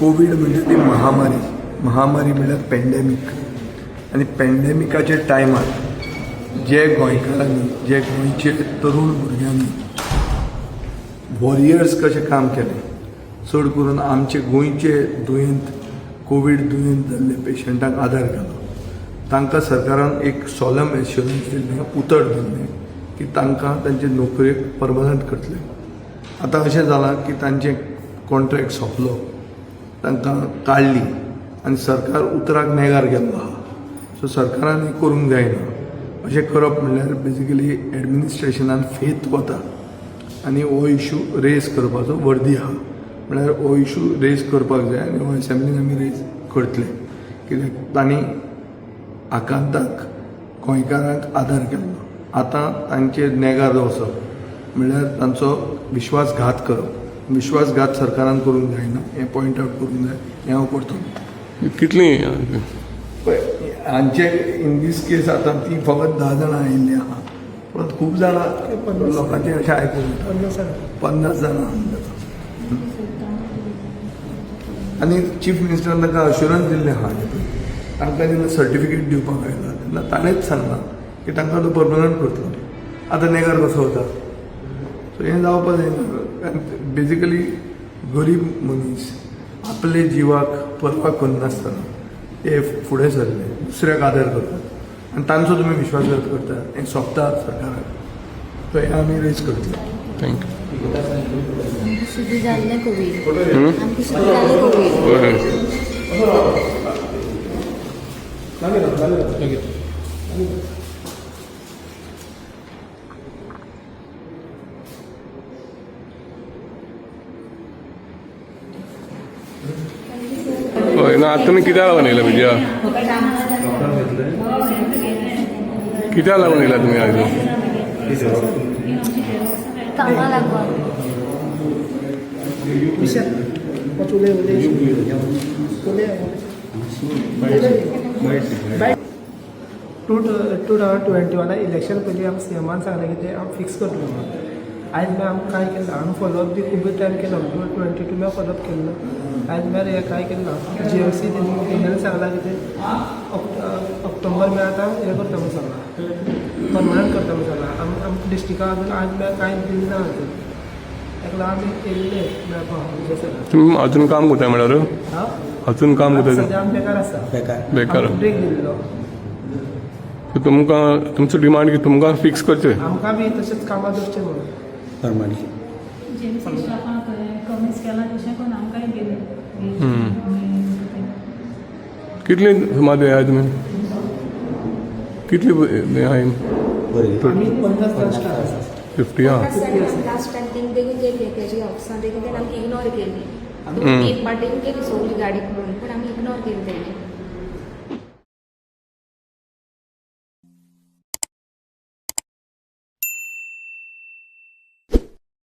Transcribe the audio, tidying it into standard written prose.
Covid म्हणजे ती महामारी म्हळ्यार पॅन्डेमीक आनी पॅन्डेमिकाच्या टायमार जे गोंयकारांनी जे गोंयचे तरूण भुरग्यांनी वॉरियर्स कशें काम केलें चड करून आमचे गोंयचे कोविड दुयेंत जाल्ले पेशंटांक आदार केलो तांकां सरकारान एक सॉलम एश्युरन्स दिल्लें उतर दिल्लें की तांकां तांचे नोकरेक परमनंट करतले. आतां अशें जालां की तांचें कॉन्ट्रॅक्ट सोंपलो तांकां काडली आनी सरकार उतराक नेगार गेल्लो आहा. सो सरकारान हें करूंक जायना. अशें करप म्हणल्यार बेजिकली एडमिनिस्ट्रेशनान फेथ वता आनी हो इशू रेज करपाचो वर्दी आहा. म्हळ्यार हो इशू रेज करपाक जाय आनी हो असेंब्लीन आमी रेज करतले कित्याक तांणी आकांताक गोंयकारांक आदार केल्लो. आतां तांचेर नेगार वचप म्हळ्यार तांचो विश्वासघात करप. विश्वासघात सरकारान करूंक जायना हें पॉयंट आवट करूंक जाय. हें हांव करतलो. कितली पळय हांचे इन दीस केस आतां ती फकत 10 जाणां आयिल्लीं आहा परत खूब जाणां लोकांचें अशें आयकूंक 50 जाणां आनी चीफ मिनिस्टरान तांकां अश्युरन्स दिल्लें आहा तांकां जेन्ना सर्टिफिकेट दिवपाक आयला तेन्ना ताणेंच सांगलां की तांकां तो परमनंट करतलो. आतां नेगार कसो वता. सो हें जावपाक जायना. बेजिकली गरीब मनीस आपले जिवाक पर्वा करनासतना ते फुडें सरले दुसऱ्याक आदार करतात आनी तांचो तुमी विश्वासघात करतात हें सोंपता सरकाराक. सो हें आमी रेज करतले. थँक्यू. सुद्दां जाल्लें कोवीड आमकां सुद्दां जाल्लें कोवीड हय ना आतां तुमी कित्याक लागून येयला विजया कित्याक लागून येयला तुमी आयज कामां लागून 2021 इलेक्शन पयलीं आमकां सीएमान सांगलें की तें आमी फिक्स करतलो म्हणून. आयज मागीर आमकां काय केलें आमी फॉलोअप बी खूब टायम केलो. 22 मागीर फॉलोअप केल्लो. आयज मागीर हें काय केलें ना. GMC तेणें सांगलां की तें ऑक्टोबर मागीर आतां हें करता म्हणून सांगलां परमनंट करता म्हणून सांगलां. आमच्या डिस्ट्रिक्टाक अजून आयज मागीर कांय दिलें ना अजून. ताका लागून आमी येयल्ले मेळपाक. तुमी अजून काम करता म्हळ्यार अजून काम करता सद्या आमी बेकार आसा. बेकार. ब्रेक दिल्लो. सो तुमकां तुमचो डिमांड की तुमकां फिक्स करचें आमकां बी तशेंच कामां दवरचें म्हणून. जेमसी स्टाफाक कमीच केला तशें करून आमकांय दिलें. कितली सुमार आहाय तुमी कितली आहाय आमी 50 जाण स्टाफ आसा. 50 लास्ट टायम तेंक देखून गेली तेजी ऑफिसान देखून तेणें आमकां इग्नोर केली. एक पार्टीन केली सगळी गाडी करून पूण आमी इग्नोर केली तेणी.